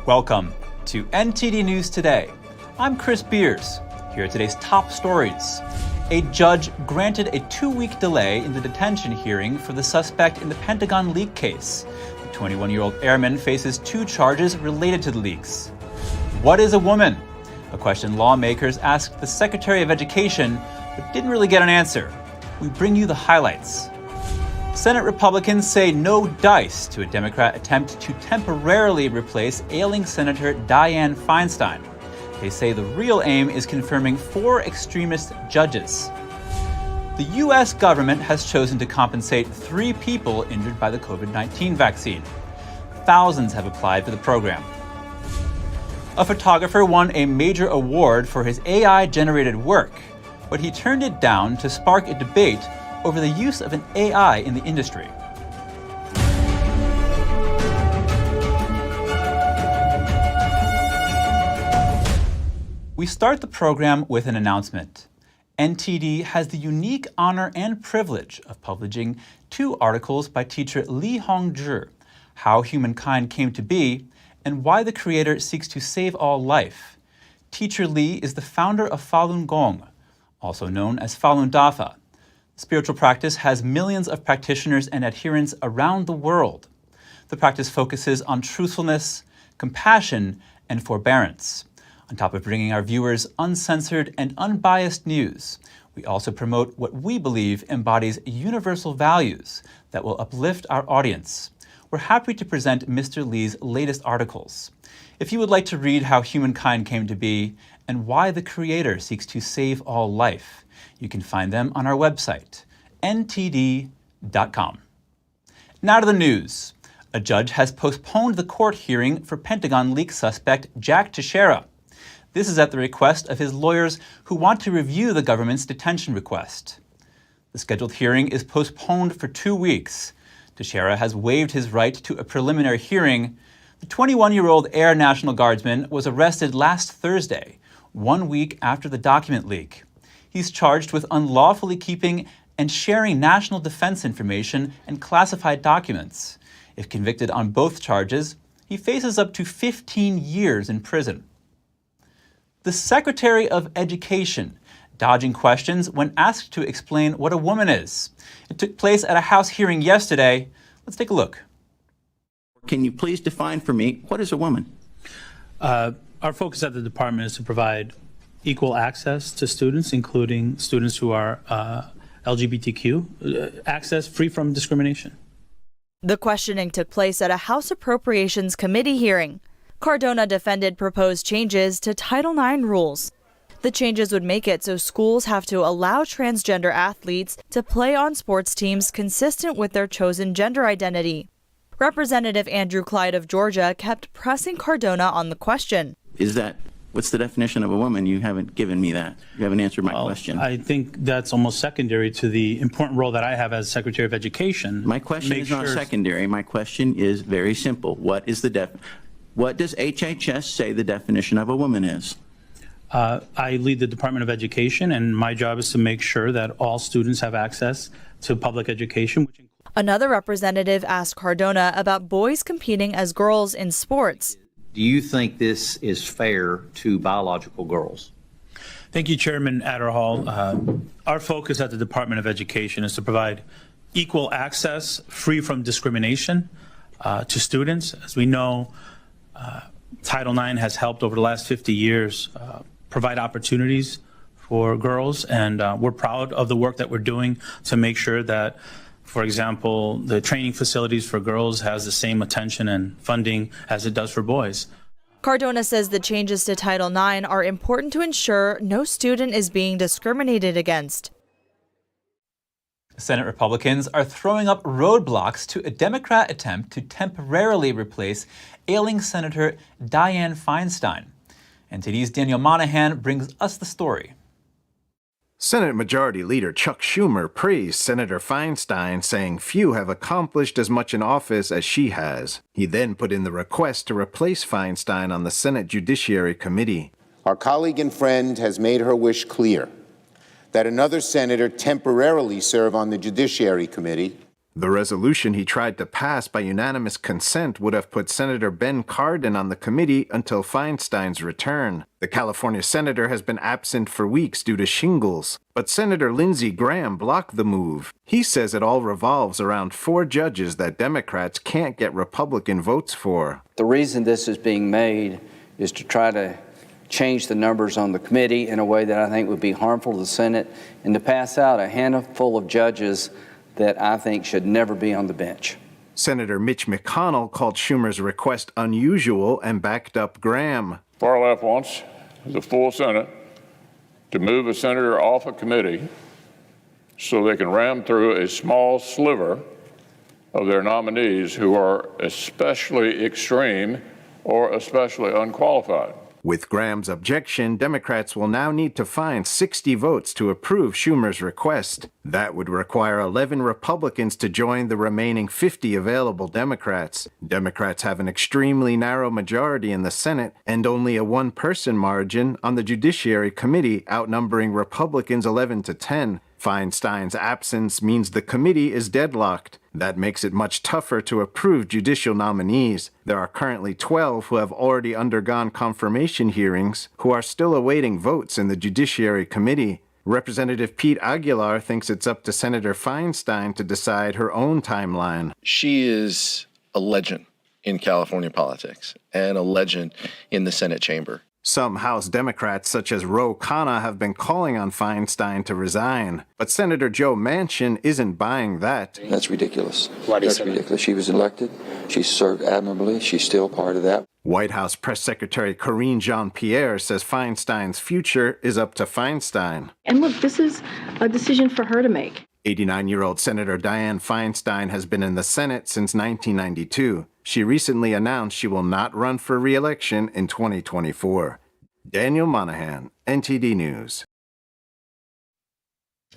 Welcome to NTD News Today. I'm Chris Beers. Here are today's top stories. A judge granted a 2-week delay in the detention hearing for the suspect in the Pentagon leak case. The 21-year-old airman faces 2 charges related to the leaks. What is a woman? A question lawmakers asked the Secretary of Education, but didn't really get an answer. We bring you the highlights. Senate Republicans say no dice to a Democrat attempt to temporarily replace ailing Senator Dianne Feinstein. They say the real aim is confirming 4 extremist judges. The U.S. government has chosen to compensate 3 people injured by the COVID-19 vaccine. Thousands have applied for the program. A photographer won a major award for his AI-generated work, but he turned it down to spark a debate over the use of an AI in the industry. We start the program with an announcement. NTD has the unique honor and privilege of publishing 2 articles by teacher Li Hongzhi, How Humankind Came to Be, and Why the Creator Seeks to Save All Life. Teacher Li is the founder of Falun Gong, also known as Falun Dafa. Spiritual practice has millions of practitioners and adherents around the world. The practice focuses on truthfulness, compassion, and forbearance. On top of bringing our viewers uncensored and unbiased news, we also promote what we believe embodies universal values that will uplift our audience. We're happy to present Mr. Li's latest articles. If you would like to read How Humankind Came to Be and Why the Creator Seeks to Save All Life, you can find them on our website, ntd.com. Now to the news. A judge has postponed the court hearing for Pentagon leak suspect Jack Teixeira. This is at the request of his lawyers who want to review the government's detention request. The scheduled hearing is postponed for 2 weeks. Teixeira has waived his right to a preliminary hearing. The 21-year-old Air National Guardsman was arrested last Thursday, 1 week after the document leak. He's charged with unlawfully keeping and sharing national defense information and classified documents. If convicted on both charges, he faces up to 15 years in prison. The Secretary of Education dodging questions when asked to explain what a woman is. It took place at a House hearing yesterday. Let's take a look. Can you please define for me, what is a woman? Our focus at the department is to provide equal access to students, including students who are LGBTQ, access free from discrimination. The questioning took place at a House Appropriations Committee hearing. Cardona defended proposed changes to Title IX rules. The changes would make it so schools have to allow transgender athletes to play on sports teams consistent with their chosen gender identity. Representative Andrew Clyde of Georgia kept pressing Cardona on the question. What's the definition of a woman? You haven't given me that. You haven't answered my question. I think that's almost secondary to the important role that I have as Secretary of Education. My question is not secondary. My question is very simple. What does HHS say the definition of a woman is? I lead the Department of Education, and my job is to make sure that all students have access to public education. Another representative asked Cardona about boys competing as girls in sports. Do you think this is fair to biological girls? Thank you, Chairman Adderhall. Our focus at the Department of Education is to provide equal access, free from discrimination, to students. As we know, Title IX has helped over the last 50 years provide opportunities for girls, and we're proud of the work that we're doing to make sure that, for example, the training facilities for girls has the same attention and funding as it does for boys. Cardona says the changes to Title IX are important to ensure no student is being discriminated against. Senate Republicans are throwing up roadblocks to a Democrat attempt to temporarily replace ailing Senator Dianne Feinstein. NTD's Daniel Monahan brings us the story. Senate Majority Leader Chuck Schumer praised Senator Feinstein, saying few have accomplished as much in office as she has. He then put in the request to replace Feinstein on the Senate Judiciary Committee. Our colleague and friend has made her wish clear that another senator temporarily serve on the Judiciary Committee. The resolution he tried to pass by unanimous consent would have put Senator Ben Cardin on the committee until Feinstein's return. The California senator has been absent for weeks due to shingles, but Senator Lindsey Graham blocked the move. He says it all revolves around 4 judges that Democrats can't get Republican votes for. The reason this is being made is to try to change the numbers on the committee in a way that I think would be harmful to the Senate and to pass out a handful of judges that I think should never be on the bench. Senator Mitch McConnell called Schumer's request unusual and backed up Graham. Far left wants the full Senate to move a senator off a committee so they can ram through a small sliver of their nominees who are especially extreme or especially unqualified. With Graham's objection, Democrats will now need to find 60 votes to approve Schumer's request. That would require 11 Republicans to join the remaining 50 available Democrats. Democrats have an extremely narrow majority in the Senate and only a 1-person margin on the Judiciary Committee, outnumbering Republicans 11 to 10. Feinstein's absence means the committee is deadlocked. That makes it much tougher to approve judicial nominees. There are currently 12 who have already undergone confirmation hearings who are still awaiting votes in the Judiciary Committee. Representative Pete Aguilar thinks it's up to Senator Feinstein to decide her own timeline. She is a legend in California politics and a legend in the Senate chamber. Some House Democrats, such as Ro Khanna, have been calling on Feinstein to resign. But Senator Joe Manchin isn't buying that. That's ridiculous. That's ridiculous. She was elected. She served admirably. She's still part of that. White House Press Secretary Karine Jean-Pierre says Feinstein's future is up to Feinstein. And look, this is a decision for her to make. 89-year-old Senator Dianne Feinstein has been in the Senate since 1992. She recently announced she will not run for re-election in 2024. Daniel Monahan, NTD News.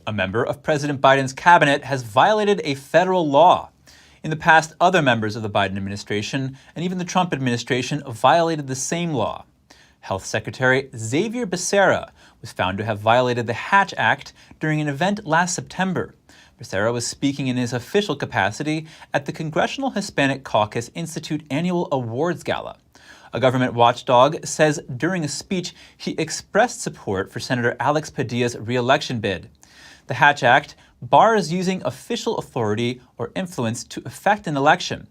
A member of President Biden's cabinet has violated a federal law. In the past, other members of the Biden administration and even the Trump administration violated the same law. Health Secretary Xavier Becerra was found to have violated the Hatch Act during an event last September. Becerra was speaking in his official capacity at the Congressional Hispanic Caucus Institute Annual Awards Gala. A government watchdog says during a speech he expressed support for Senator Alex Padilla's re-election bid. The Hatch Act bars using official authority or influence to effect an election.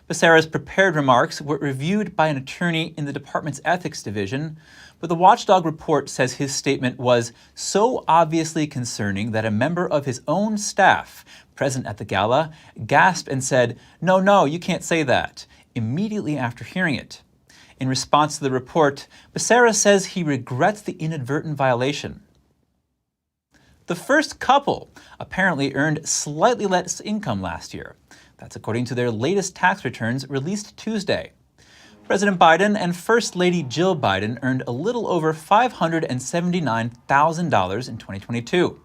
Becerra's prepared remarks were reviewed by an attorney in the department's ethics division, but the watchdog report says his statement was so obviously concerning that a member of his own staff present at the gala gasped and said, "No, you can't say that," immediately after hearing it. In response to the report, Becerra says he regrets the inadvertent violation. The first couple apparently earned slightly less income last year. That's according to their latest tax returns released Tuesday. President Biden and First Lady Jill Biden earned a little over $579,000 in 2022.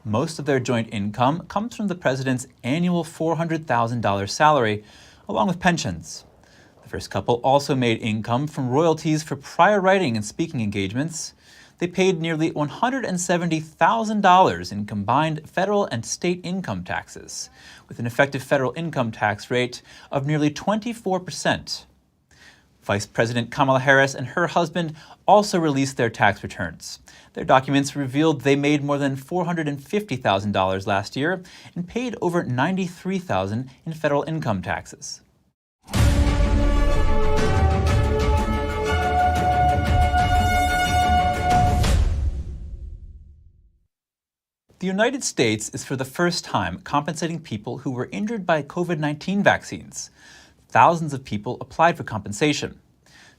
Most of their joint income comes from the president's annual $400,000 salary, along with pensions. The first couple also made income from royalties for prior writing and speaking engagements. They paid nearly $170,000 in combined federal and state income taxes, with an effective federal income tax rate of nearly 24%. Vice President Kamala Harris and her husband also released their tax returns. Their documents revealed they made more than $450,000 last year and paid over $93,000 in federal income taxes. The United States is for the first time compensating people who were injured by COVID-19 vaccines. Thousands of people applied for compensation.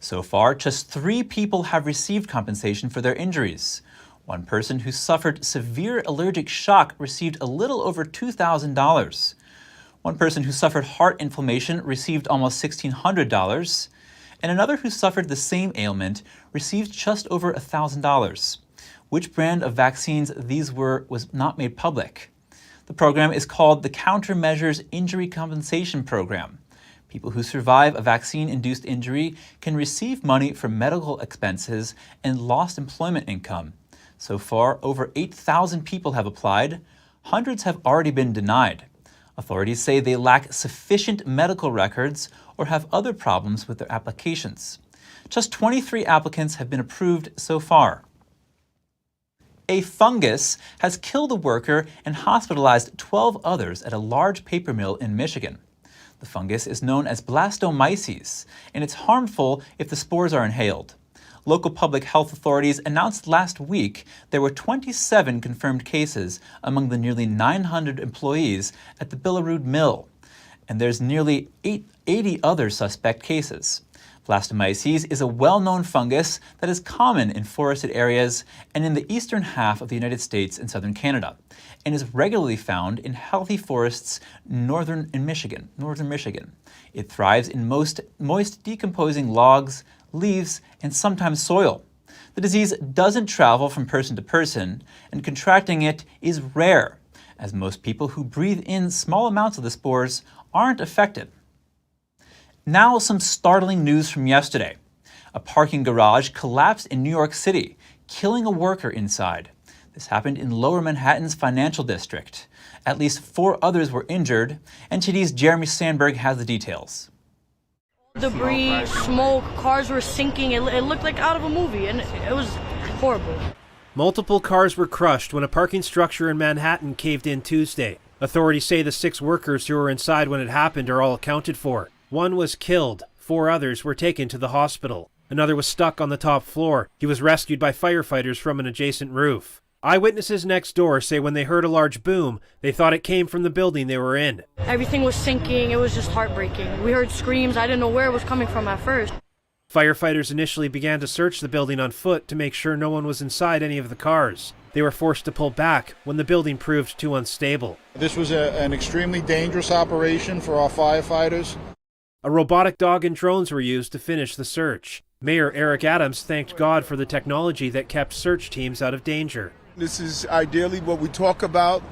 So far, just 3 people have received compensation for their injuries. One person who suffered severe allergic shock received a little over $2,000. One person who suffered heart inflammation received almost $1,600. And another who suffered the same ailment received just over $1,000. Which brand of vaccines these were was not made public. The program is called the Countermeasures Injury Compensation Program. People who survive a vaccine-induced injury can receive money for medical expenses and lost employment income. So far, over 8,000 people have applied. Hundreds have already been denied. Authorities say they lack sufficient medical records or have other problems with their applications. Just 23 applicants have been approved so far. A fungus has killed a worker and hospitalized 12 others at a large paper mill in Michigan. The fungus is known as blastomyces, and it's harmful if the spores are inhaled. Local public health authorities announced last week there were 27 confirmed cases among the nearly 900 employees at the Billerud mill, and there's nearly 80 other suspect cases. Blastomyces is a well-known fungus that is common in forested areas and in the eastern half of the United States and southern Canada, and is regularly found in healthy forests northern Michigan. It thrives in most moist decomposing logs, leaves, and sometimes soil. The disease doesn't travel from person to person, and contracting it is rare, as most people who breathe in small amounts of the spores aren't affected. Now some startling news from yesterday. A parking garage collapsed in New York City, killing a worker inside. This happened in Lower Manhattan's financial district. At least 4 others were injured. NTD's Jeremy Sandberg has the details. Debris, smoke, cars were sinking. It looked like out of a movie, and it was horrible. Multiple cars were crushed when a parking structure in Manhattan caved in Tuesday. Authorities say the 6 workers who were inside when it happened are all accounted for. 1 was killed. 4 others were taken to the hospital. Another was stuck on the top floor. He was rescued by firefighters from an adjacent roof. Eyewitnesses next door say when they heard a large boom, they thought it came from the building they were in. Everything was sinking. It was just heartbreaking. We heard screams. I didn't know where it was coming from at first. Firefighters initially began to search the building on foot to make sure no one was inside any of the cars. They were forced to pull back when the building proved too unstable. This was an extremely dangerous operation for our firefighters. A robotic dog and drones were used to finish the search. Mayor Eric Adams thanked God for the technology that kept search teams out of danger. This is ideally what we talk about,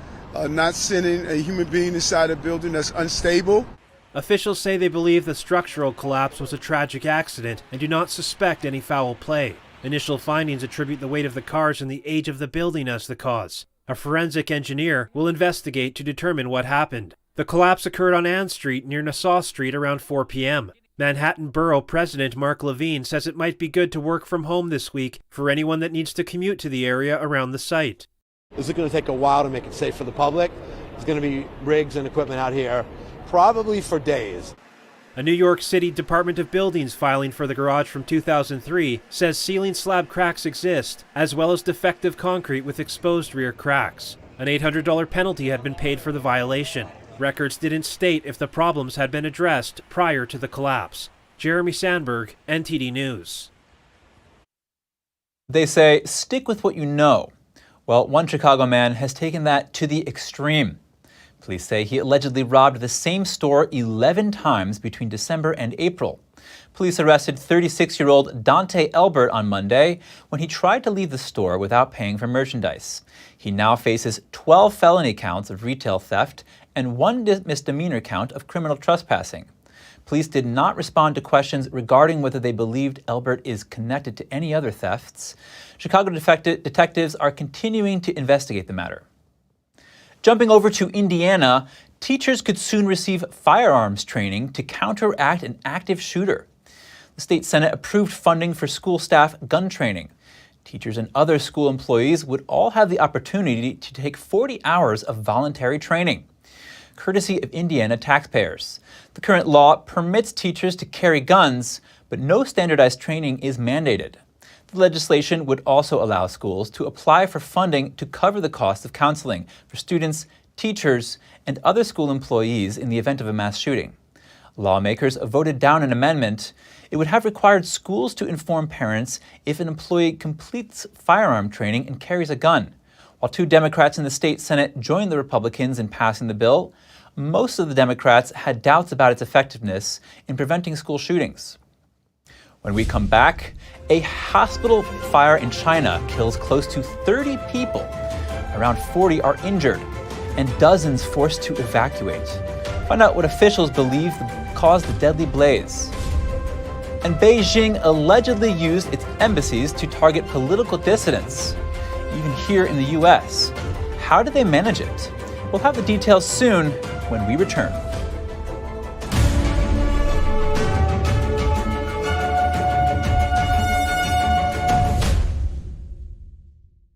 not sending a human being inside a building that's unstable. Officials say they believe the structural collapse was a tragic accident and do not suspect any foul play. Initial findings attribute the weight of the cars and the age of the building as the cause. A forensic engineer will investigate to determine what happened. The collapse occurred on Ann Street near Nassau Street around 4 p.m. Manhattan Borough President Mark Levine says it might be good to work from home this week for anyone that needs to commute to the area around the site. This is going to take a while to make it safe for the public. There's going to be rigs and equipment out here, probably for days. A New York City Department of Buildings filing for the garage from 2003 says ceiling slab cracks exist, as well as defective concrete with exposed rear cracks. An $800 penalty had been paid for the violation. Records didn't state if the problems had been addressed prior to the collapse. Jeremy Sandberg, NTD News. They say, stick with what you know. Well, one Chicago man has taken that to the extreme. Police say he allegedly robbed the same store 11 times between December and April. Police arrested 36-year-old Dante Elbert on Monday when he tried to leave the store without paying for merchandise. He now faces 12 felony counts of retail theft and 1 misdemeanor count of criminal trespassing. Police did not respond to questions regarding whether they believed Elbert is connected to any other thefts. Chicago detectives are continuing to investigate the matter. Jumping over to Indiana, teachers could soon receive firearms training to counteract an active shooter. The state Senate approved funding for school staff gun training. Teachers and other school employees would all have the opportunity to take 40 hours of voluntary training, courtesy of Indiana taxpayers. The current law permits teachers to carry guns, but no standardized training is mandated. The legislation would also allow schools to apply for funding to cover the cost of counseling for students, teachers, and other school employees in the event of a mass shooting. Lawmakers voted down an amendment. It would have required schools to inform parents if an employee completes firearm training and carries a gun. While 2 Democrats in the state Senate joined the Republicans in passing the bill, most of the Democrats had doubts about its effectiveness in preventing school shootings. When we come back, a hospital fire in China kills close to 30 people. Around 40 are injured, and dozens forced to evacuate. Find out what officials believe caused the deadly blaze. And Beijing allegedly used its embassies to target political dissidents, even here in the U.S. How did they manage it? We'll have the details soon when we return.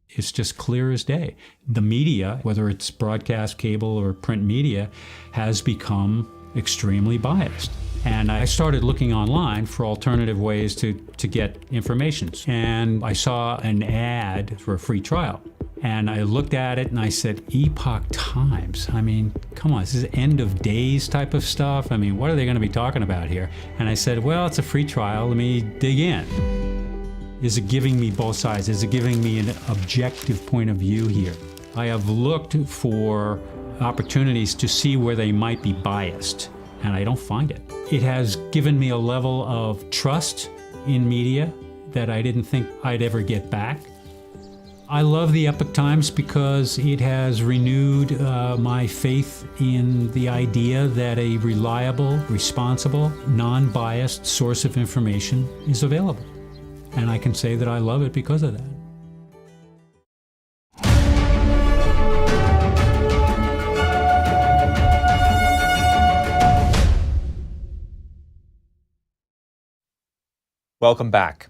It's just clear as day. The media, whether it's broadcast, cable, or print media, has become extremely biased. And I started looking online for alternative ways to get information. And I saw an ad for a free trial. And I looked at it and I said, Epoch Times? I mean, come on, this is end of days type of stuff. I mean, what are they going to be talking about here? And I said, well, it's a free trial. Let me dig in. Is it giving me both sides? Is it giving me an objective point of view here? I have looked for opportunities to see where they might be biased, and I don't find it. It has given me a level of trust in media that I didn't think I'd ever get back. I love the Epoch Times because it has renewed my faith in the idea that a reliable, responsible, non-biased source of information is available. And I can say that I love it because of that. Welcome back.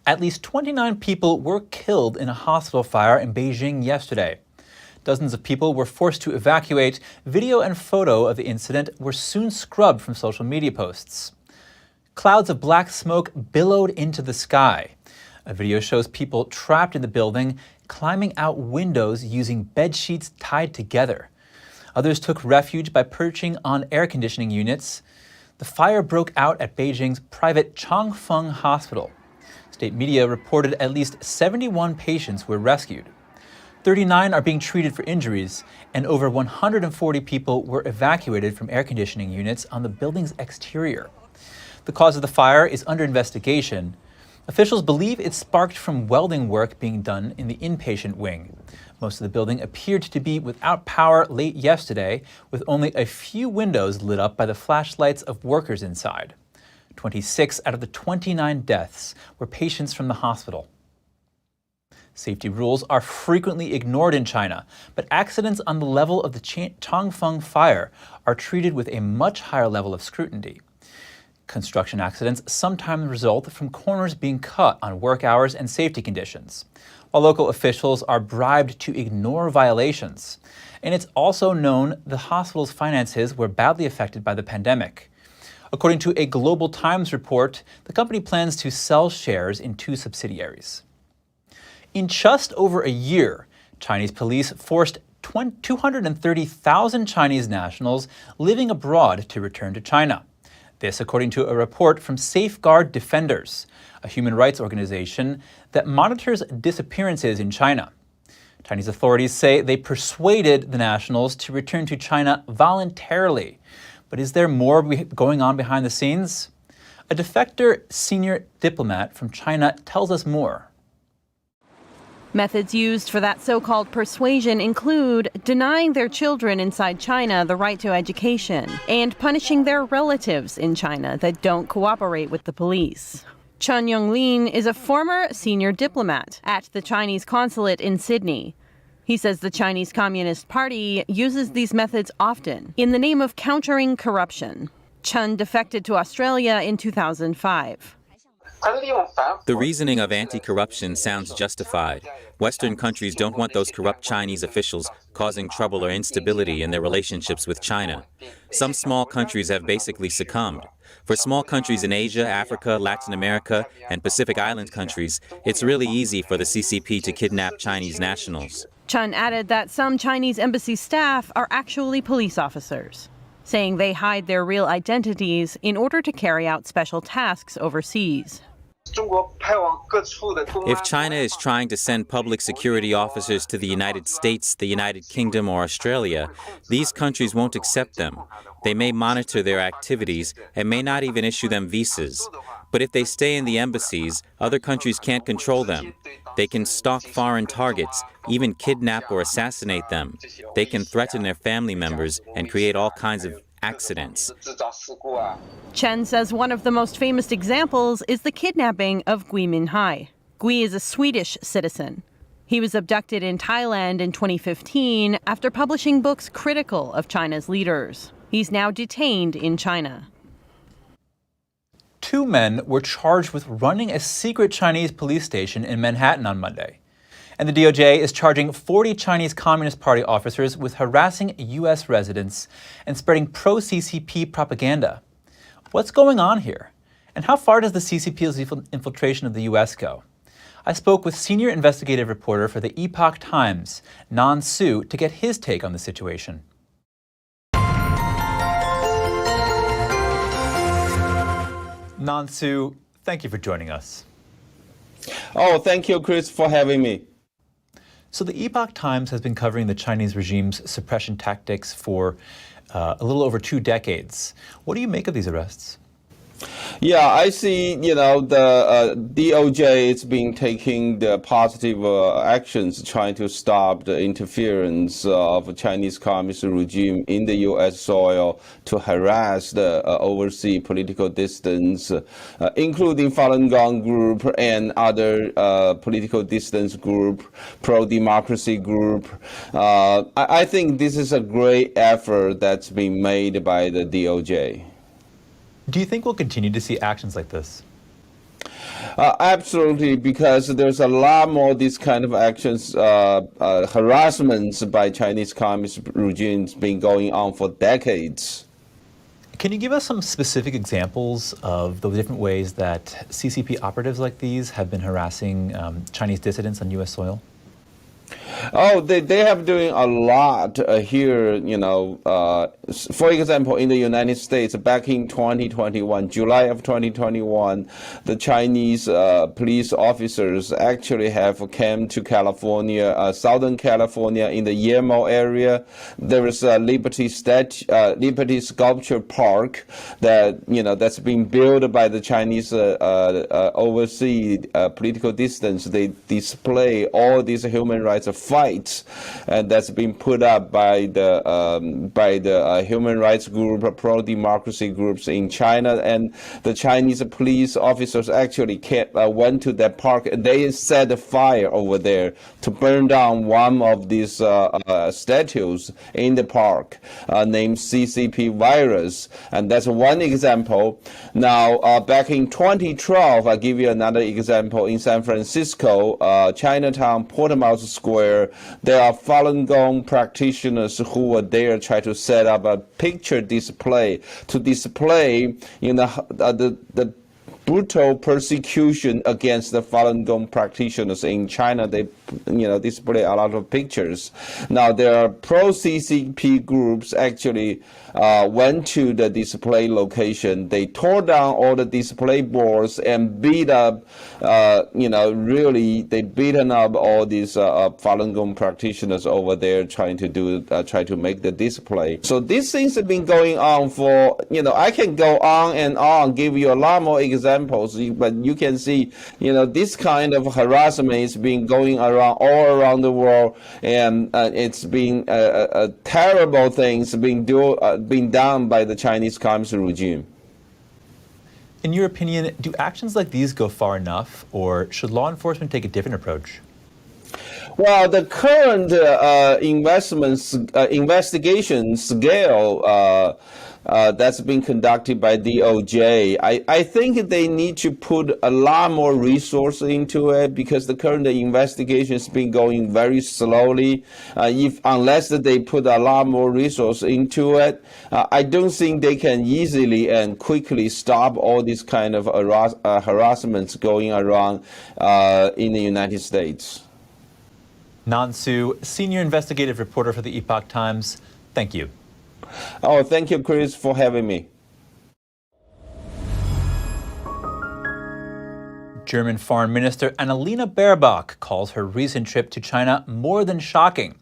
At least 29 people were killed in a hospital fire in Beijing yesterday. Dozens of people were forced to evacuate. Video and photo of the incident were soon scrubbed from social media posts. Clouds of black smoke billowed into the sky. A video shows people trapped in the building, climbing out windows using bed sheets tied together. Others took refuge by perching on air conditioning units. The fire broke out at Beijing's private Changfeng Hospital. State media reported at least 71 patients were rescued. 39 are being treated for injuries, and over 140 people were evacuated from air conditioning units on the building's exterior. The cause of the fire is under investigation. Officials believe it sparked from welding work being done in the inpatient wing. Most of the building appeared to be without power late yesterday, with only a few windows lit up by the flashlights of workers inside. 26 out of the 29 deaths were patients from the hospital. Safety rules are frequently ignored in China, but accidents on the level of the Changfeng fire are treated with a much higher level of scrutiny. Construction accidents sometimes result from corners being cut on work hours and safety conditions, while local officials are bribed to ignore violations. And it's also known the hospital's finances were badly affected by the pandemic. According to a Global Times report, the company plans to sell shares in 2 subsidiaries. In just over a year, Chinese police forced 230,000 Chinese nationals living abroad to return to China. This according to a report from Safeguard Defenders, a human rights organization that monitors disappearances in China. Chinese authorities say they persuaded the nationals to return to China voluntarily. But is there more going on behind the scenes? A defector senior diplomat from China tells us more. Methods used for that so-called persuasion include denying their children inside China the right to education and punishing their relatives in China that don't cooperate with the police. Chen Yonglin is a former senior diplomat at the Chinese consulate in Sydney. He says the Chinese Communist Party uses these methods often in the name of countering corruption. Chen defected to Australia in 2005. The reasoning of anti-corruption sounds justified. Western countries don't want those corrupt Chinese officials causing trouble or instability in their relationships with China. Some small countries have basically succumbed. For small countries in Asia, Africa, Latin America, and Pacific Island countries, it's really easy for the CCP to kidnap Chinese nationals. Chen added that some Chinese embassy staff are actually police officers, saying they hide their real identities in order to carry out special tasks overseas. If China is trying to send public security officers to the United States, the United Kingdom, or Australia, these countries won't accept them. They may monitor their activities and may not even issue them visas. But if they stay in the embassies, other countries can't control them. They can stalk foreign targets, even kidnap or assassinate them. They can threaten their family members and create all kinds of accidents. Chen says one of the most famous examples is the kidnapping of Gui Minhai. Gui is a Swedish citizen. He was abducted in Thailand in 2015 after publishing books critical of China's leaders. He's now detained in China. 2 men were charged with running a secret Chinese police station in Manhattan on Monday. And the DOJ is charging 40 Chinese Communist Party officers with harassing U.S. residents and spreading pro-CCP propaganda. What's going on here? And how far does the CCP's infiltration of the U.S. go? I spoke with senior investigative reporter for the Epoch Times, Nan Su, to get his take on the situation. Nan Su, thank you for joining us. Oh, thank you, Chris, for having me. So the Epoch Times has been covering the Chinese regime's suppression tactics for a little over 2 decades. What do you make of these arrests? Yeah, I see, the DOJ is been taking the positive actions trying to stop the interference of Chinese Communist regime in the U.S. soil to harass the overseas political dissidents, including Falun Gong group and other political dissidents group, pro-democracy group. I think this is a great effort that's been made by the DOJ. Do you think we'll continue to see actions like this? Absolutely, because there's a lot more these kind of actions, harassments by Chinese Communist regimes been going on for decades. Can you give us some specific examples of the different ways that CCP operatives like these have been harassing Chinese dissidents on U.S. soil? Oh, they have doing a lot here, for example, in the United States, back in 2021, July of 2021, the Chinese police officers actually have come to California, Southern California, in the Yemo area. There is a Liberty Sculpture Park that's been built by the Chinese overseas political dissidents. They display all these human rights fights, and that's been put up by the human rights group, pro-democracy groups in China. And the Chinese police officers actually went to that park. They set a fire over there to burn down one of these statues in the park named CCP Virus. And that's one example. Now, back in 2012, I'll give you another example. In San Francisco, Chinatown, Portsmouth Square, there are Falun Gong practitioners who were there trying to set up a picture display to display, the brutal persecution against the Falun Gong practitioners in China. They, display a lot of pictures. Now, there are pro-CCP groups actually went to the display location. They tore down all the display boards and beat up, they beaten up all these Falun Gong practitioners over there trying to make the display. So these things have been going on for, I can go on and on, give you a lot more examples, but you can see, this kind of harassment is being going around all around the world, and it's been terrible things being done by the Chinese Communist regime. In your opinion, do actions like these go far enough, or should law enforcement take a different approach? Well, the current investigation scale that's been conducted by DOJ, I think they need to put a lot more resources into it, because the current investigation has been going very slowly. Unless they put a lot more resources into it, I don't think they can easily and quickly stop all these kind of harassments going around in the United States. Nan Su, senior investigative reporter for the Epoch Times, thank you. Oh, thank you, Chris, for having me. German Foreign Minister Annalena Baerbock calls her recent trip to China more than shocking.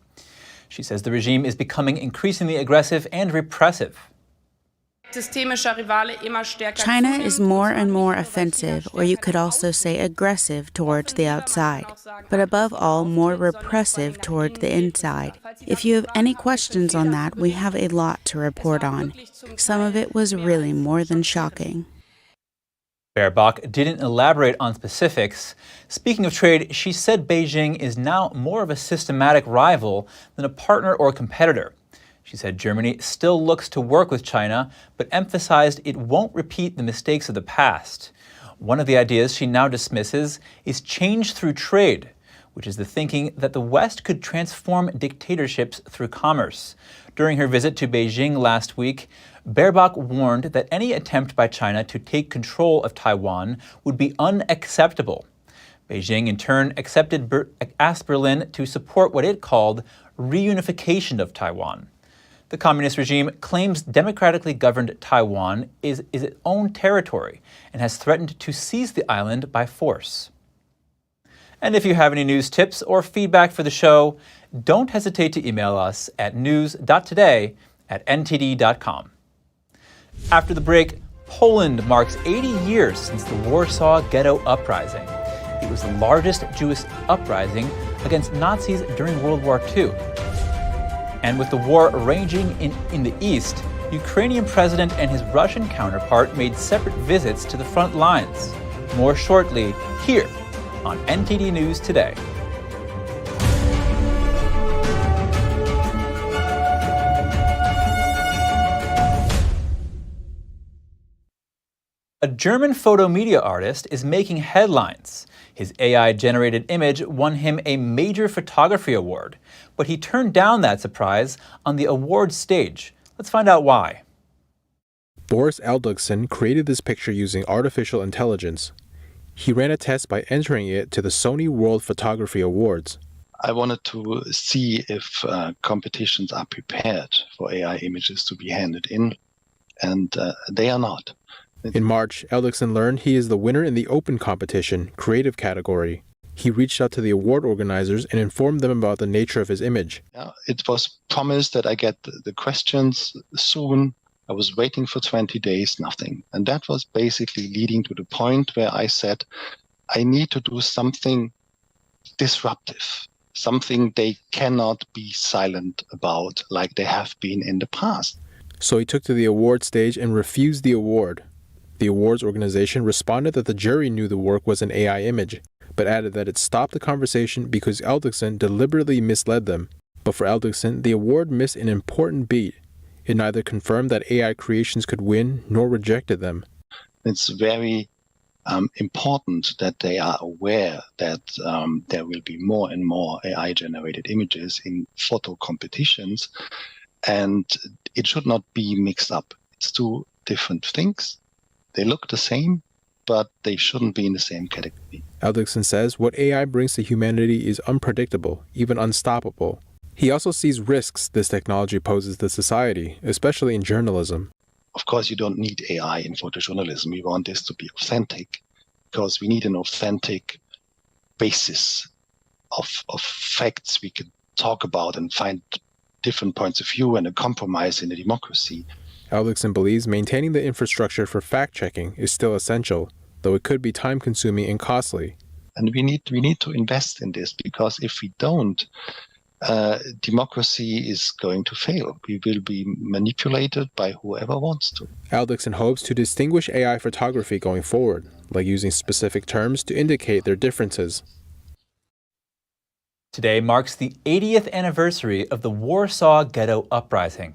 She says the regime is becoming increasingly aggressive and repressive. China is more and more offensive, or you could also say aggressive towards the outside, but above all, more repressive towards the inside. If you have any questions on that, we have a lot to report on. Some of it was really more than shocking. Baerbock didn't elaborate on specifics. Speaking of trade, she said Beijing is now more of a systematic rival than a partner or competitor. She said Germany still looks to work with China, but emphasized it won't repeat the mistakes of the past. One of the ideas she now dismisses is change through trade, which is the thinking that the West could transform dictatorships through commerce. During her visit to Beijing last week, Baerbock warned that any attempt by China to take control of Taiwan would be unacceptable. Beijing, in turn, asked Berlin to support what it called reunification of Taiwan. The communist regime claims democratically governed Taiwan is its own territory and has threatened to seize the island by force. And if you have any news tips or feedback for the show, don't hesitate to email us at news.today@ntd.com. After the break, Poland marks 80 years since the Warsaw Ghetto Uprising. It was the largest Jewish uprising against Nazis during World War II. And with the war raging in the east, Ukrainian president and his Russian counterpart made separate visits to the front lines. More shortly, here on NTD News Today. A German photo media artist is making headlines. His AI-generated image won him a major photography award, but he turned down that surprise on the awards stage. Let's find out why. Boris Eldugson created this picture using artificial intelligence. He ran a test by entering it to the Sony World Photography Awards. I wanted to see if competitions are prepared for AI images to be handed in, and they are not. In March, Eldugson learned he is the winner in the open competition, creative category. He reached out to the award organizers and informed them about the nature of his image. It was promised that I get the questions soon. I was waiting for 20 days, nothing. And that was basically leading to the point where I said, I need to do something disruptive, something they cannot be silent about like they have been in the past. So he took to the award stage and refused the award. The awards organization responded that the jury knew the work was an AI image, but added that it stopped the conversation because Eldugson deliberately misled them. But for Eldugson, the award missed an important beat. It neither confirmed that AI creations could win, nor rejected them. It's very important that they are aware that there will be more and more AI-generated images in photo competitions, and it should not be mixed up. It's two different things. They look the same, but they shouldn't be in the same category. Eldugson says what AI brings to humanity is unpredictable, even unstoppable. He also sees risks this technology poses to society, especially in journalism. Of course, you don't need AI in photojournalism. We want this to be authentic, because we need an authentic basis of facts we could talk about and find different points of view and a compromise in a democracy. Eldugson believes maintaining the infrastructure for fact-checking is still essential, though it could be time-consuming and costly. And we need to invest in this, because if we don't, democracy is going to fail. We will be manipulated by whoever wants to. Eldugson hopes to distinguish AI photography going forward, like using specific terms to indicate their differences. Today marks the 80th anniversary of the Warsaw Ghetto Uprising,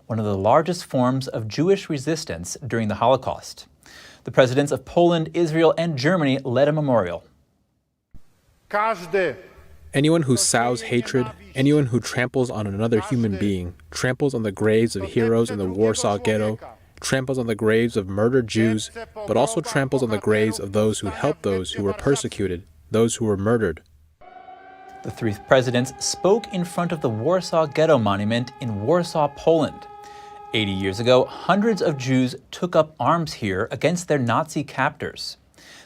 one of the largest forms of Jewish resistance during the Holocaust. The presidents of Poland, Israel, and Germany led a memorial. Anyone who sows hatred, anyone who tramples on another human being, tramples on the graves of heroes in the Warsaw Ghetto, tramples on the graves of murdered Jews, but also tramples on the graves of those who helped those who were persecuted, those who were murdered. The three presidents spoke in front of the Warsaw Ghetto Monument in Warsaw, Poland. 80 years ago, hundreds of Jews took up arms here against their Nazi captors.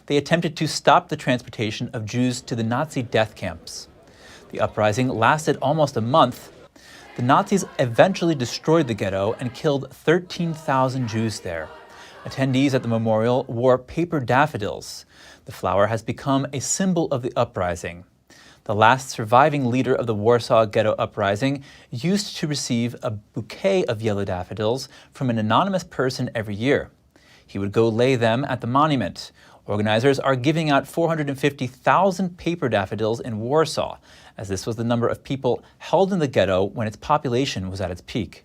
They attempted to stop the transportation of Jews to the Nazi death camps. The uprising lasted almost a month. The Nazis eventually destroyed the ghetto and killed 13,000 Jews there. Attendees at the memorial wore paper daffodils. The flower has become a symbol of the uprising. The last surviving leader of the Warsaw Ghetto Uprising used to receive a bouquet of yellow daffodils from an anonymous person every year. He would go lay them at the monument. Organizers are giving out 450,000 paper daffodils in Warsaw, as this was the number of people held in the ghetto when its population was at its peak.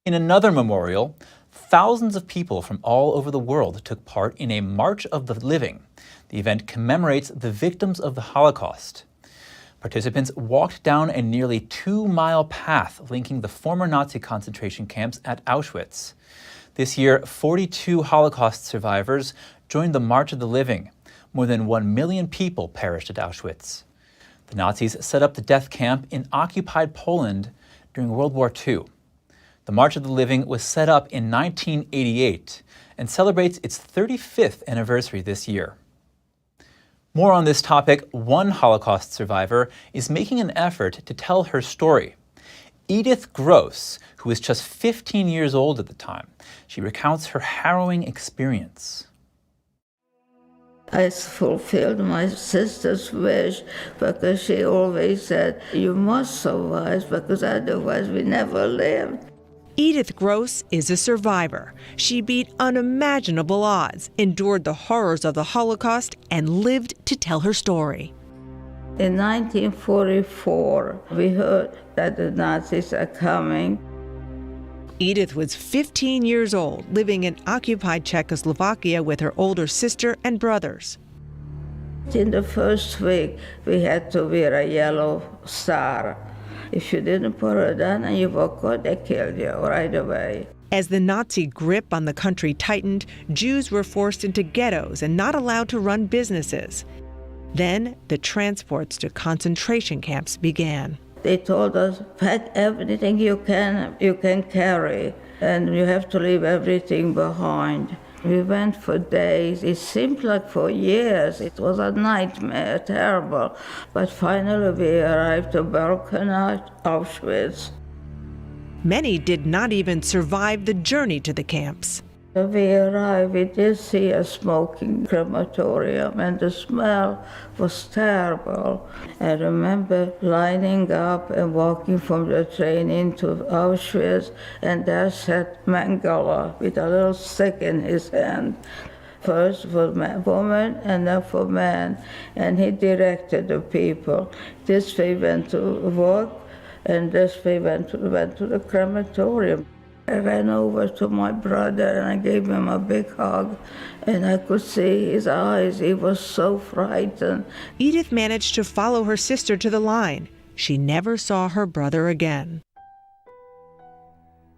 In another memorial, thousands of people from all over the world took part in a March of the Living. The event commemorates the victims of the Holocaust. Participants walked down a nearly 2-mile path linking the former Nazi concentration camps at Auschwitz. This year, 42 Holocaust survivors joined the March of the Living. More than 1 million people perished at Auschwitz. The Nazis set up the death camp in occupied Poland during World War II. The March of the Living was set up in 1988 and celebrates its 35th anniversary this year. More on this topic, one Holocaust survivor is making an effort to tell her story. Edith Gross, who was just 15 years old at the time, she recounts her harrowing experience. I fulfilled my sister's wish because she always said, you must survive because otherwise we never lived. Edith Gross is a survivor. She beat unimaginable odds, endured the horrors of the Holocaust, and lived to tell her story. In 1944, we heard that the Nazis are coming. Edith was 15 years old, living in occupied Czechoslovakia with her older sister and brothers. In the first week, we had to wear a yellow star. If you didn't put it on and you were caught, they killed you right away. As the Nazi grip on the country tightened, Jews were forced into ghettos and not allowed to run businesses. Then the transports to concentration camps began. They told us, pack everything you can carry, and you have to leave everything behind. We went for days. It seemed like for years. It was a nightmare, terrible. But finally we arrived at Birkenau, Auschwitz. Many did not even survive the journey to the camps. When we arrived, we did see a smoking crematorium, and the smell was terrible. I remember lining up and walking from the train into Auschwitz, and there sat Mengele with a little stick in his hand. First for woman and then for man, and he directed the people. This way went to work, and this way went to the crematorium. I ran over to my brother and I gave him a big hug, and I could see his eyes. He was so frightened. Edith managed to follow her sister to the line. She never saw her brother again.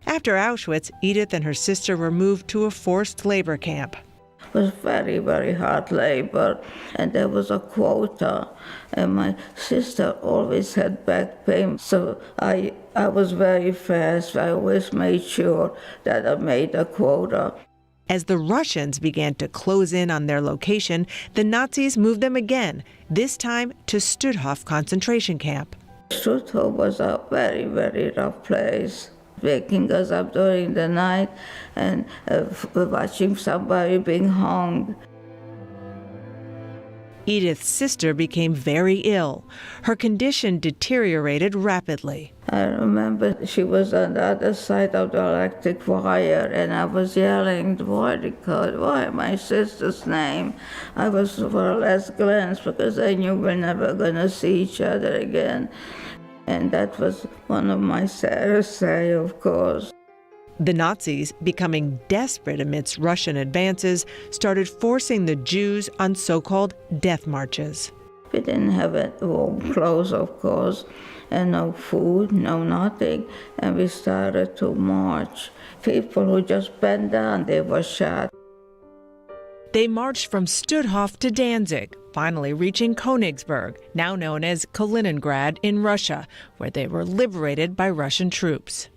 After Auschwitz, Edith and her sister were moved to a forced labor camp. It was very, very hard labor, and there was a quota, and my sister always had back pain, so I was very fast. I always made sure that I made a quota. As the Russians began to close in on their location, the Nazis moved them again, this time to Stutthof concentration camp. Stutthof was a very, very rough place. Waking us up during the night and watching somebody being hung. Edith's sister became very ill. Her condition deteriorated rapidly. I remember she was on the other side of the electric wire, and I was yelling, why my sister's name? I was for a last glance because I knew we're never going to see each other again. And that was one of my saddest days, of course. The Nazis, becoming desperate amidst Russian advances, started forcing the Jews on so-called death marches. We didn't have warm clothes, of course, and no food, no nothing, and we started to march. People who just bent down, they were shot. They marched from Stutthof to Danzig, finally reaching Königsberg, now known as Kaliningrad in Russia, where they were liberated by Russian troops.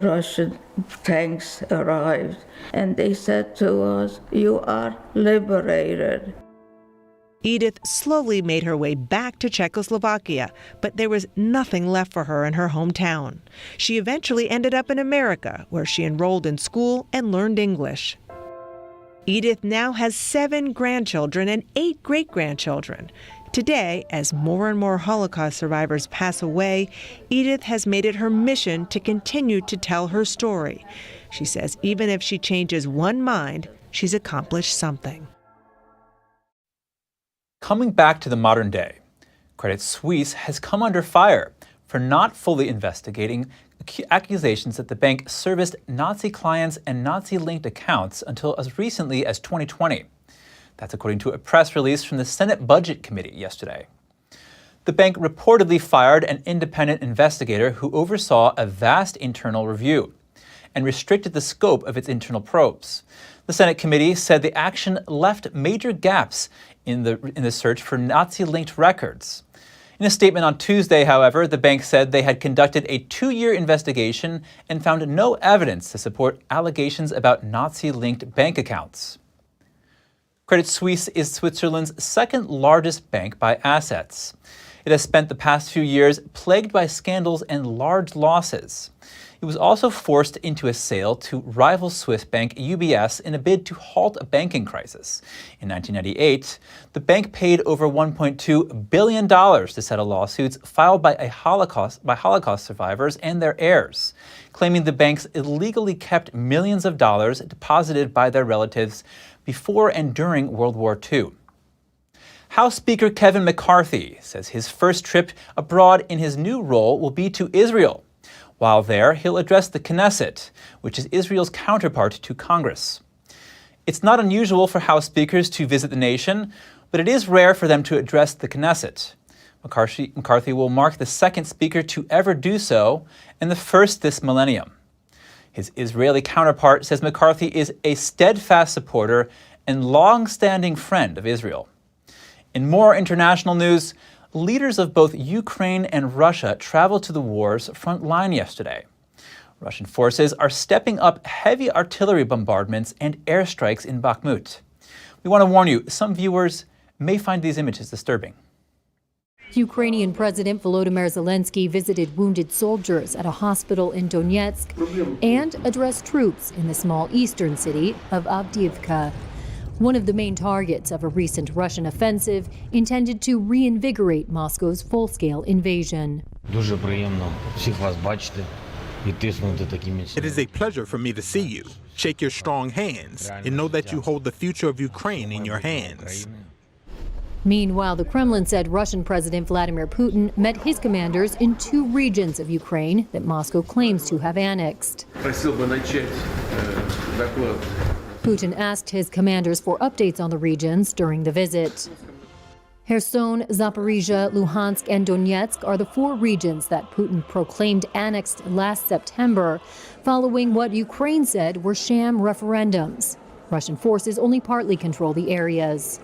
Russian tanks arrived, and they said to us, "You are liberated." Edith slowly made her way back to Czechoslovakia, but there was nothing left for her in her hometown. She eventually ended up in America, where she enrolled in school and learned English. Edith now has 7 grandchildren and 8 great-grandchildren. Today, as more and more Holocaust survivors pass away, Edith has made it her mission to continue to tell her story. She says even if she changes one mind, she's accomplished something. Coming back to the modern day, Credit Suisse has come under fire for not fully investigating accusations that the bank serviced Nazi clients and Nazi-linked accounts until as recently as 2020. That's according to a press release from the Senate Budget Committee yesterday. The bank reportedly fired an independent investigator who oversaw a vast internal review and restricted the scope of its internal probes. The Senate committee said the action left major gaps in the search for Nazi-linked records. In a statement on Tuesday, however, the bank said they had conducted a 2-year investigation and found no evidence to support allegations about Nazi-linked bank accounts. Credit Suisse is Switzerland's second largest bank by assets. It has spent the past few years plagued by scandals and large losses. It was also forced into a sale to rival Swiss bank UBS in a bid to halt a banking crisis. In 1998, the bank paid over $1.2 billion to settle lawsuits filed by Holocaust survivors and their heirs, claiming the banks illegally kept millions of dollars deposited by their relatives before and during World War II. House Speaker Kevin McCarthy says his first trip abroad in his new role will be to Israel. While there, he'll address the Knesset, which is Israel's counterpart to Congress. It's not unusual for House speakers to visit the nation, but it is rare for them to address the Knesset. McCarthy will mark the second speaker to ever do so, and the first this millennium. His Israeli counterpart says McCarthy is a steadfast supporter and long-standing friend of Israel. In more international news, leaders of both Ukraine and Russia traveled to the war's front line yesterday. Russian forces are stepping up heavy artillery bombardments and airstrikes in Bakhmut. We want to warn you, some viewers may find these images disturbing. Ukrainian President Volodymyr Zelenskiy visited wounded soldiers at a hospital in Donetsk and addressed troops in the small eastern city of Avdiivka. One of the main targets of a recent Russian offensive intended to reinvigorate Moscow's full-scale invasion. It is a pleasure for me to see you, shake your strong hands, and know that you hold the future of Ukraine in your hands. Meanwhile, the Kremlin said Russian President Vladimir Putin met his commanders in 2 regions of Ukraine that Moscow claims to have annexed. Putin asked his commanders for updates on the regions during the visit. Kherson, Zaporizhia, Luhansk, and Donetsk are the 4 regions that Putin proclaimed annexed last September, following what Ukraine said were sham referendums. Russian forces only partly control the areas.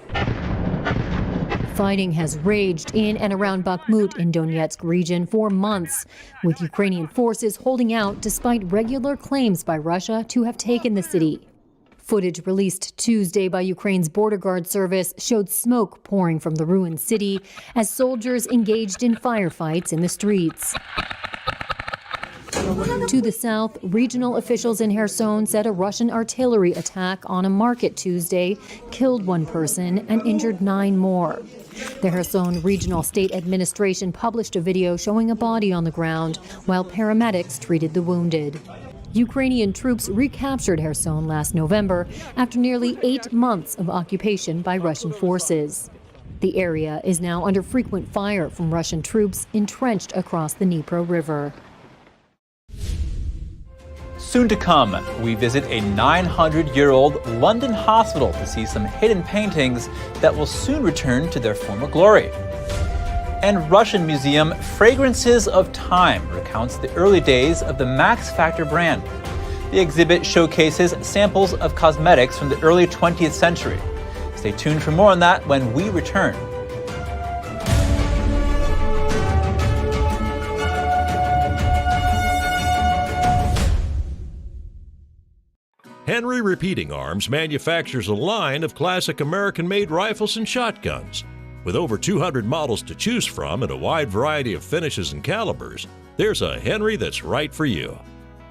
Fighting has raged in and around Bakhmut in Donetsk region for months, with Ukrainian forces holding out despite regular claims by Russia to have taken the city. Footage released Tuesday by Ukraine's border guard service showed smoke pouring from the ruined city as soldiers engaged in firefights in the streets. To the south, regional officials in Kherson said a Russian artillery attack on a market Tuesday killed 1 person and injured 9 more. The Kherson Regional State Administration published a video showing a body on the ground while paramedics treated the wounded. Ukrainian troops recaptured Kherson last November after nearly 8 months of occupation by Russian forces. The area is now under frequent fire from Russian troops entrenched across the Dnipro River. Soon to come, we visit a 900-year-old London hospital to see some hidden paintings that will soon return to their former glory. And Russian museum Fragrances of Time recounts the early days of the Max Factor brand. The exhibit showcases samples of cosmetics from the early 20th century. Stay tuned for more on that when we return. Henry Repeating Arms manufactures a line of classic American-made rifles and shotguns. With over 200 models to choose from and a wide variety of finishes and calibers, there's a Henry that's right for you.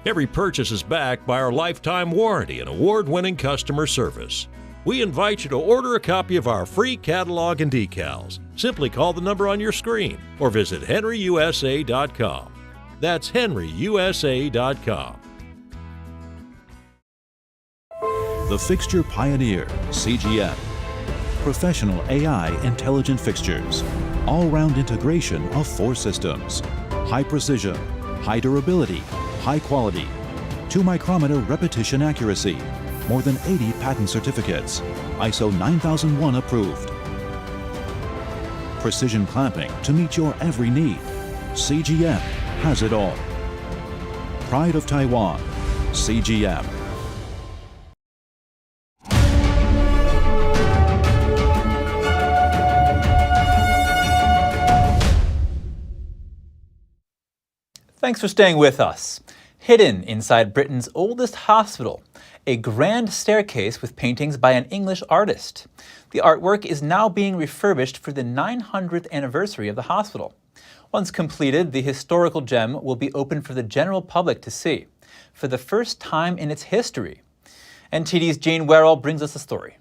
Every purchase is backed by our lifetime warranty and award-winning customer service. we invite you to order a copy of our free catalog and decals. Simply call the number on your screen or visit henryusa.com. That's henryusa.com. The Fixture Pioneer, CGM. Professional AI intelligent fixtures. All-round integration of 4 systems. High precision, high durability, high quality. 2-micrometer repetition accuracy. More than 80 patent certificates. ISO 9001 approved. Precision clamping to meet your every need. CGM has it all. Pride of Taiwan, CGM. Thanks for staying with us. Hidden inside Britain's oldest hospital, a grand staircase with paintings by an English artist. The artwork is now being refurbished for the 900th anniversary of the hospital. Once completed, the historical gem will be open for the general public to see, for the first time in its history. NTD's Jane Werrell brings us the story.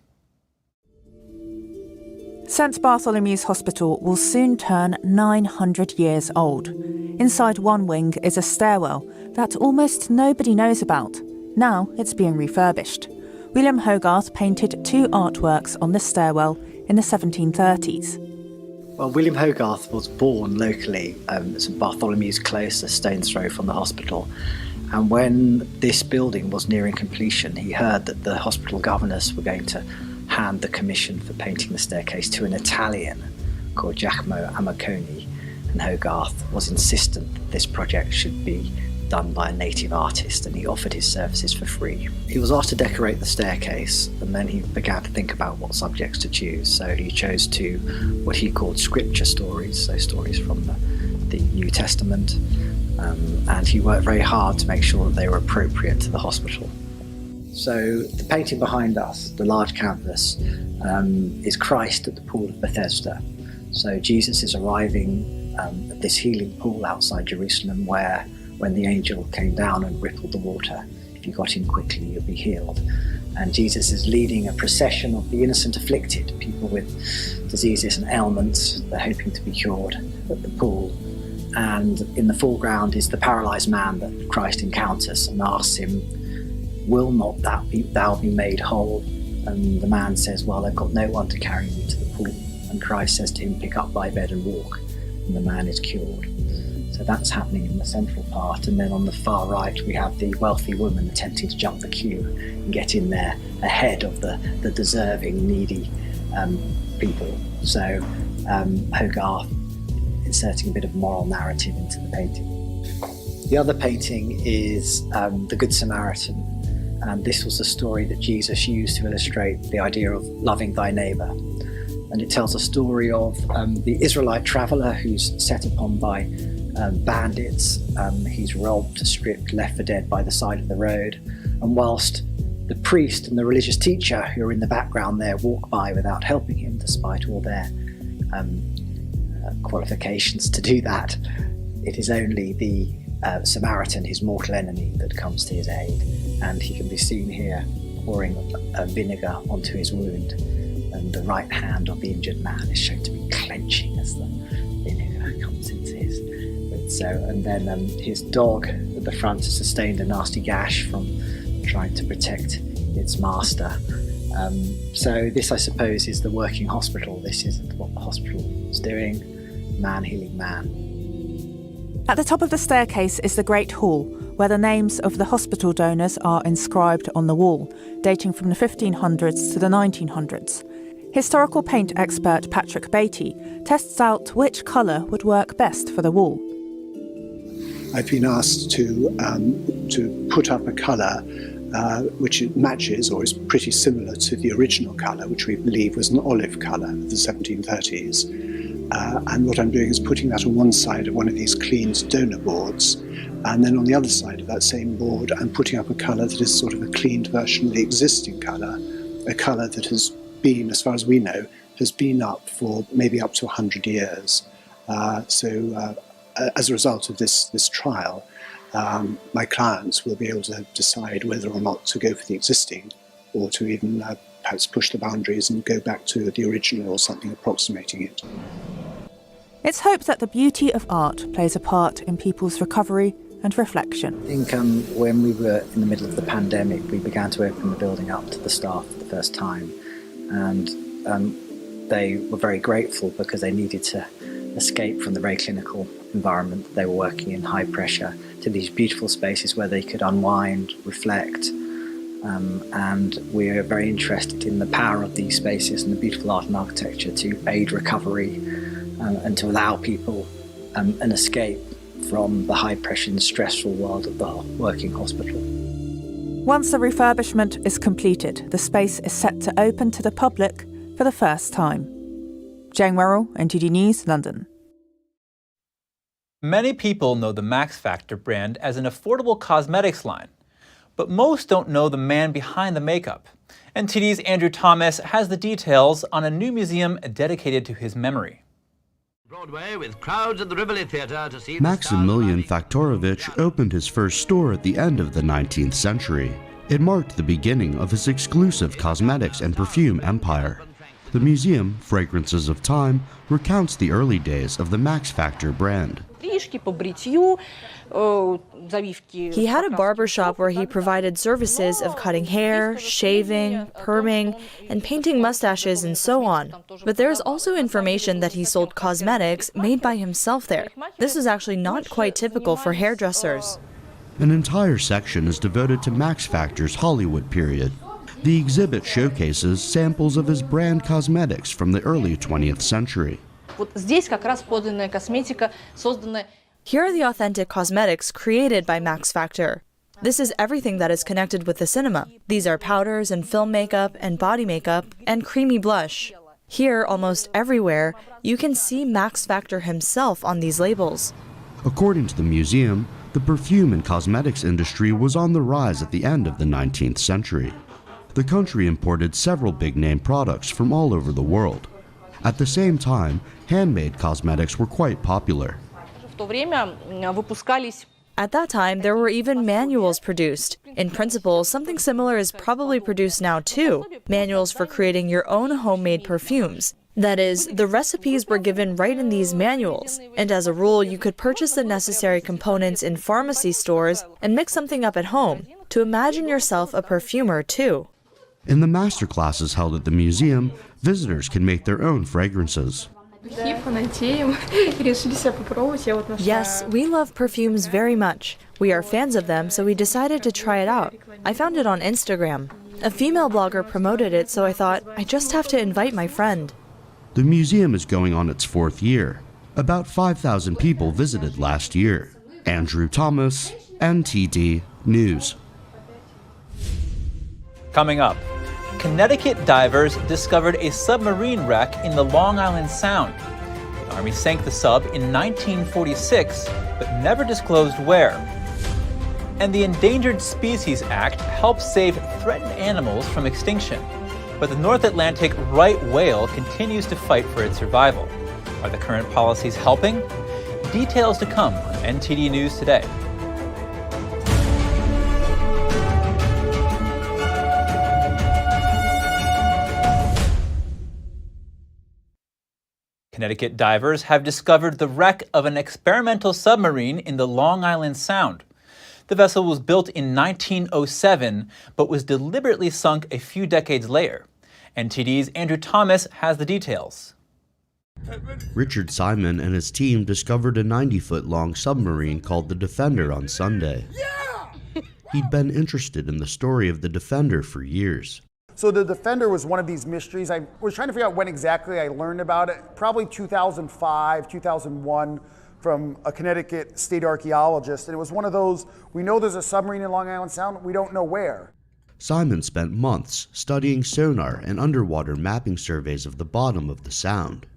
St Bartholomew's Hospital will soon turn 900 years old. Inside one wing is a stairwell that almost nobody knows about. Now it's being refurbished. William Hogarth painted 2 artworks on the stairwell in the 1730s. Well, William Hogarth was born locally at St Bartholomew's Close, a stone's throw from the hospital. And when this building was nearing completion, he heard that the hospital governors were going to hand the commission for painting the staircase to an Italian called Giacomo Amiconi, and Hogarth was insistent that this project should be done by a native artist, and he offered his services for free. He was asked to decorate the staircase, and then he began to think about what subjects to choose. So he chose 2 what he called scripture stories, so stories from the New Testament, and he worked very hard to make sure that they were appropriate to the hospital. So the painting behind us, the large canvas, is Christ at the pool of Bethesda. So Jesus is arriving at this healing pool outside Jerusalem, where when the angel came down and rippled the water, if you got in quickly, you'll be healed. And Jesus is leading a procession of the innocent afflicted, people with diseases and ailments, they're hoping to be cured at the pool. And in the foreground is the paralyzed man that Christ encounters and asks him, "Will not thou be made whole?" And the man says, "Well, I've got no one to carry me to the pool." And Christ says to him, "Pick up thy bed and walk." And the man is cured. So that's happening in the central part. And then on the far right, we have the wealthy woman attempting to jump the queue and get in there ahead of the deserving, needy people. So Hogarth inserting a bit of moral narrative into the painting. The other painting is The Good Samaritan. And this was the story that Jesus used to illustrate the idea of loving thy neighbour. And it tells a story of the Israelite traveller who's set upon by bandits. He's robbed, stripped, left for dead by the side of the road. And whilst the priest and the religious teacher who are in the background there walk by without helping him, despite all their qualifications to do that, it is only the Samaritan, his mortal enemy, that comes to his aid. And he can be seen here pouring vinegar onto his wound, and the right hand of the injured man is shown to be clenching as the vinegar comes into his wound. So, and then his dog at the front has sustained a nasty gash from trying to protect its master. So this, I suppose, is the working hospital. This is what the hospital is doing, man healing man. At the top of the staircase is the Great Hall, where the names of the hospital donors are inscribed on the wall, dating from the 1500s to the 1900s. Historical paint expert Patrick Beatty tests out which colour would work best for the wall. I've been asked to put up a colour which matches or is pretty similar to the original colour, which we believe was an olive colour of the 1730s. And what I'm doing is putting that on one side of one of these cleaned donor boards, and then on the other side of that same board I'm putting up a colour that is sort of a cleaned version of the existing colour, a colour that has been, as far as we know, has been up for maybe up to 100 years. So as a result of this trial, my clients will be able to decide whether or not to go for the existing or to even perhaps push the boundaries and go back to the original or something approximating it. It's hoped that the beauty of art plays a part in people's recovery and reflection. I think when we were in the middle of the pandemic, we began to open the building up to the staff for the first time. And they were very grateful because they needed to escape from the very clinical environment that they were working in, high pressure, to these beautiful spaces where they could unwind, reflect. And we're very interested in the power of these spaces and the beautiful art and architecture to aid recovery and to allow people an escape from the high-pressure and stressful world of the working hospital. Once the refurbishment is completed, the space is set to open to the public for the first time. Jane Worrell, NTD News, London. Many people know the Max Factor brand as an affordable cosmetics line, but most don't know the man behind the makeup. NTD's Andrew Thomas has the details on a new museum dedicated to his memory. Broadway with crowds at the Rivoli Theatre to see Maximilian Faktorovich opened his first store at the end of the 19th century. It marked the beginning of his exclusive cosmetics and perfume empire. The museum, Fragrances of Time, recounts the early days of the Max Factor brand. He had a barber shop where he provided services of cutting hair, shaving, perming, and painting mustaches and so on. But there is also information that he sold cosmetics made by himself there. This is actually not quite typical for hairdressers. An entire section is devoted to Max Factor's Hollywood period. The exhibit showcases samples of his brand cosmetics from the early 20th century. Here are the authentic cosmetics created by Max Factor. This is everything that is connected with the cinema. These are powders and film makeup and body makeup and creamy blush. Here, almost everywhere, you can see Max Factor himself on these labels. According to the museum, the perfume and cosmetics industry was on the rise at the end of the 19th century. The country imported several big-name products from all over the world. At the same time, handmade cosmetics were quite popular. At that time, there were even manuals produced. In principle, something similar is probably produced now too. Manuals for creating your own homemade perfumes. That is, the recipes were given right in these manuals, and as a rule, you could purchase the necessary components in pharmacy stores and mix something up at home to imagine yourself a perfumer too. In the master classes held at the museum, visitors can make their own fragrances. Yes, we love perfumes very much. We are fans of them, so we decided to try it out. I found it on Instagram. A female blogger promoted it, so I thought, I just have to invite my friend. The museum is going on its 4th year. About 5,000 people visited last year. Andrew Thomas, NTD News. Coming up, Connecticut divers discovered a submarine wreck in the Long Island Sound. The Army sank the sub in 1946, but never disclosed where. And the Endangered Species Act helps save threatened animals from extinction. But the North Atlantic right whale continues to fight for its survival. Are the current policies helping? Details to come on NTD News Today. Connecticut divers have discovered the wreck of an experimental submarine in the Long Island Sound. The vessel was built in 1907, but was deliberately sunk a few decades later. NTD's Andrew Thomas has the details. Richard Simon and his team discovered a 90-foot-long submarine called the Defender on Sunday. He'd been interested in the story of the Defender for years. So the Defender was one of these mysteries. I was trying to figure out when exactly I learned about it. Probably 2005, 2001, from a Connecticut state archaeologist. And it was one of those, we know there's a submarine in Long Island Sound, we don't know where. Simon spent months studying sonar and underwater mapping surveys of the bottom of the Sound.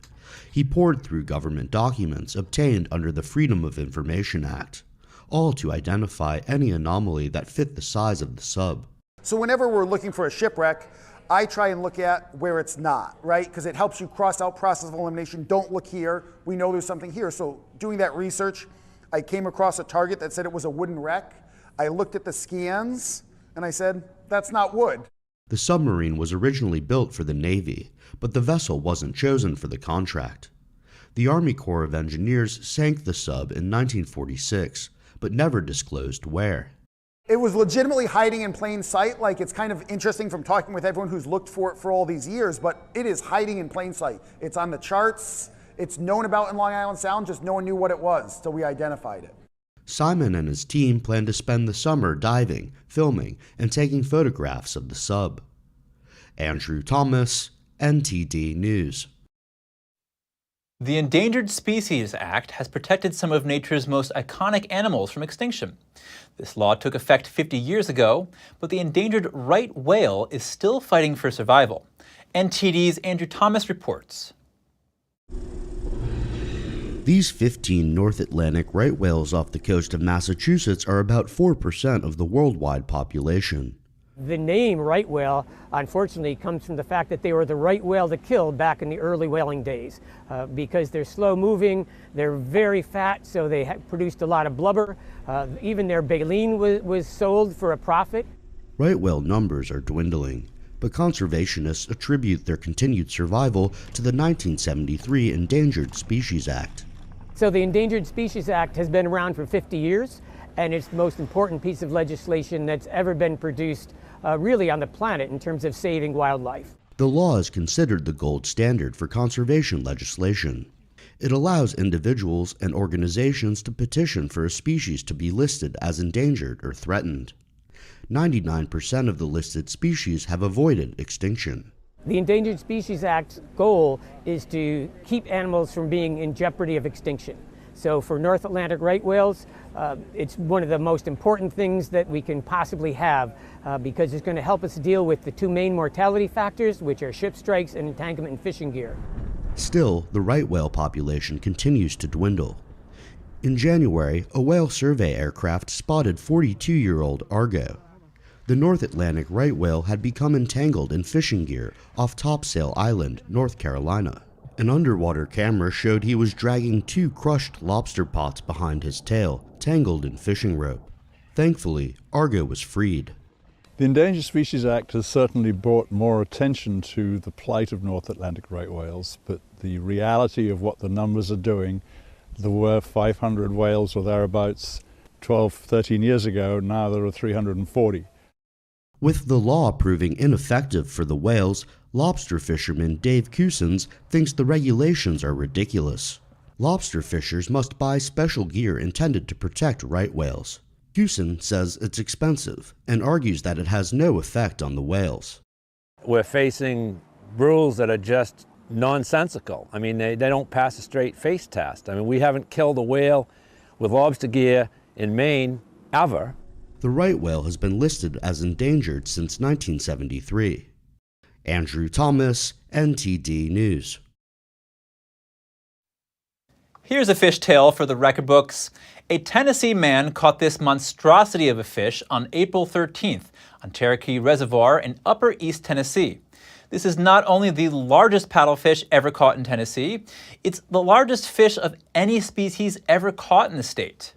He pored through government documents obtained under the Freedom of Information Act, all to identify any anomaly that fit the size of the sub. So whenever we're looking for a shipwreck, I try and look at where it's not, right? Because it helps you cross out process of elimination. Don't look here. We know there's something here. So doing that research, I came across a target that said it was a wooden wreck. I looked at the scans and I said, that's not wood. The submarine was originally built for the Navy, but the vessel wasn't chosen for the contract. The Army Corps of Engineers sank the sub in 1946, but never disclosed where. It was legitimately hiding in plain sight. Like, it's kind of interesting from talking with everyone who's looked for it for all these years, but it is hiding in plain sight. It's on the charts. It's known about in Long Island Sound, just no one knew what it was till we identified it. Simon and his team plan to spend the summer diving, filming, and taking photographs of the sub. Andrew Thomas, NTD News. The Endangered Species Act has protected some of nature's most iconic animals from extinction. This law took effect 50 years ago, but the endangered right whale is still fighting for survival. NTD's Andrew Thomas reports. These 15 North Atlantic right whales off the coast of Massachusetts are about 4% of the worldwide population. The name right whale, unfortunately, comes from the fact that they were the right whale that killed back in the early whaling days. Because they're slow moving, they're very fat, so they produced a lot of blubber. Even their baleen was sold for a profit. Right whale numbers are dwindling, but conservationists attribute their continued survival to the 1973 Endangered Species Act. So the Endangered Species Act has been around for 50 years, and it's the most important piece of legislation that's ever been produced really on the planet in terms of saving wildlife. The law is considered the gold standard for conservation legislation. It allows individuals and organizations to petition for a species to be listed as endangered or threatened. 99% of the listed species have avoided extinction. The Endangered Species Act's goal is to keep animals from being in jeopardy of extinction. So for North Atlantic right whales, it's one of the most important things that we can possibly have because it's going to help us deal with the two main mortality factors, which are ship strikes and entanglement in fishing gear. Still, the right whale population continues to dwindle. In January, a whale survey aircraft spotted 42-year-old Argo. The North Atlantic right whale had become entangled in fishing gear off Topsail Island, North Carolina. An underwater camera showed he was dragging 2 crushed lobster pots behind his tail, tangled in fishing rope. Thankfully, Argo was freed. The Endangered Species Act has certainly brought more attention to the plight of North Atlantic right whales, but the reality of what the numbers are doing, there were 500 whales or thereabouts 12, 13 years ago, now there are 340. With the law proving ineffective for the whales, lobster fisherman Dave Cousins thinks the regulations are ridiculous. Lobster fishers must buy special gear intended to protect right whales. Cousins says it's expensive and argues that it has no effect on the whales. We're facing rules that are just nonsensical. I mean, they don't pass a straight face test. I mean, we haven't killed a whale with lobster gear in Maine ever. The right whale has been listed as endangered since 1973. Andrew Thomas, NTD News. Here's a fish tale for the record books. A Tennessee man caught this monstrosity of a fish on April 13th on Cherokee Reservoir in Upper East Tennessee. This is not only the largest paddlefish ever caught in Tennessee, it's the largest fish of any species ever caught in the state.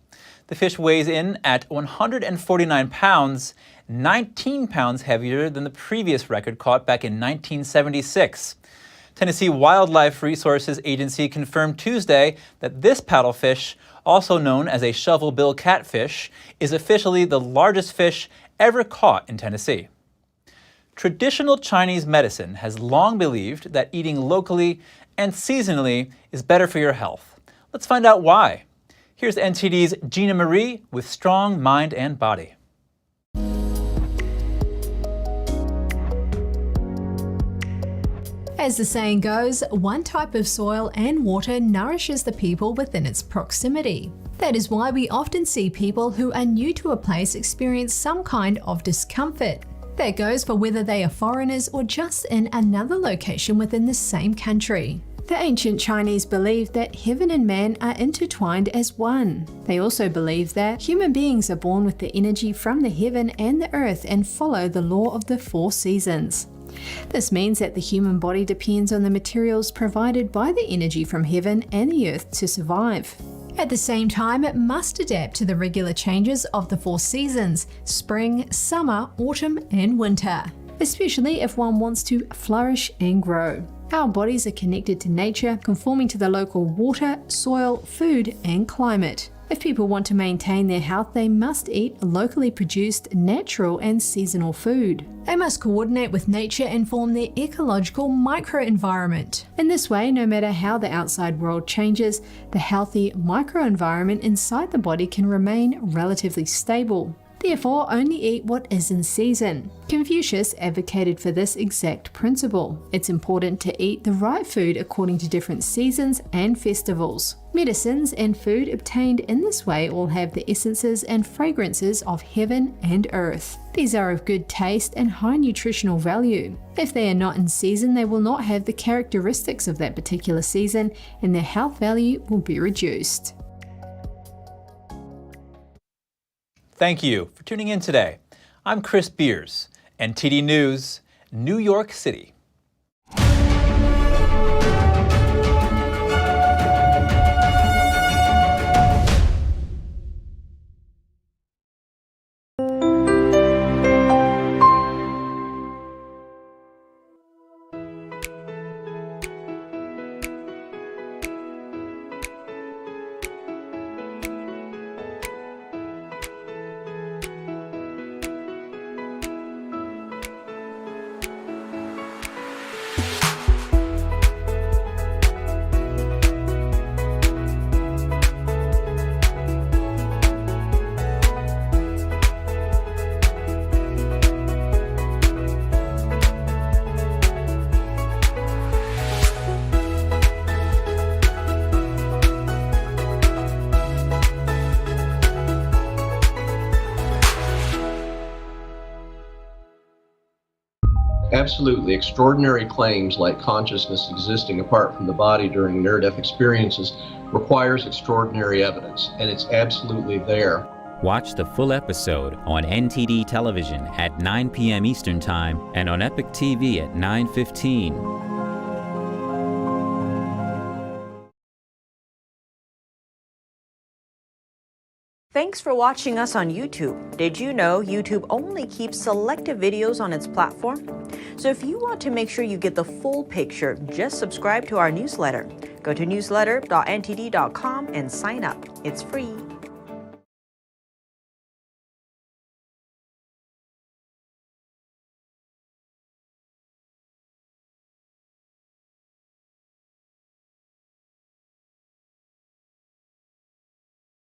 The fish weighs in at 149 pounds, 19 pounds heavier than the previous record caught back in 1976. Tennessee Wildlife Resources Agency confirmed Tuesday that this paddlefish, also known as a shovel-bill catfish, is officially the largest fish ever caught in Tennessee. Traditional Chinese medicine has long believed that eating locally and seasonally is better for your health. Let's find out why. Here's NTD's Gina Marie with Strong Mind and Body. As the saying goes, one type of soil and water nourishes the people within its proximity. That is why we often see people who are new to a place experience some kind of discomfort. That goes for whether they are foreigners or just in another location within the same country. The ancient Chinese believed that heaven and man are intertwined as one. They also believe that human beings are born with the energy from the heaven and the earth and follow the law of the 4 seasons. This means that the human body depends on the materials provided by the energy from heaven and the earth to survive. At the same time, it must adapt to the regular changes of the 4 seasons: spring, summer, autumn, and winter. especially if one wants to flourish and grow. Our bodies are connected to nature, conforming to the local water, soil, food, and climate. If people want to maintain their health, they must eat locally produced, natural, and seasonal food. They must coordinate with nature and form their ecological microenvironment. In this way, no matter how the outside world changes, the healthy microenvironment inside the body can remain relatively stable. Therefore, only eat what is in season. Confucius advocated for this exact principle. It's important to eat the right food according to different seasons and festivals. Medicines and food obtained in this way all have the essences and fragrances of heaven and earth. These are of good taste and high nutritional value. If they are not in season, they will not have the characteristics of that particular season, and their health value will be reduced. Thank you for tuning in today. I'm Chris Beers, NTD News, New York City. Absolutely. Extraordinary claims like consciousness existing apart from the body during near-death experiences requires extraordinary evidence, and it's absolutely there. Watch the full episode on NTD television at 9 p.m. Eastern Time and on Epic TV at 9:15. Thanks for watching us on YouTube. Did you know YouTube only keeps selective videos on its platform? So if you want to make sure you get the full picture, just subscribe to our newsletter. Go to newsletter.ntd.com and sign up. It's free.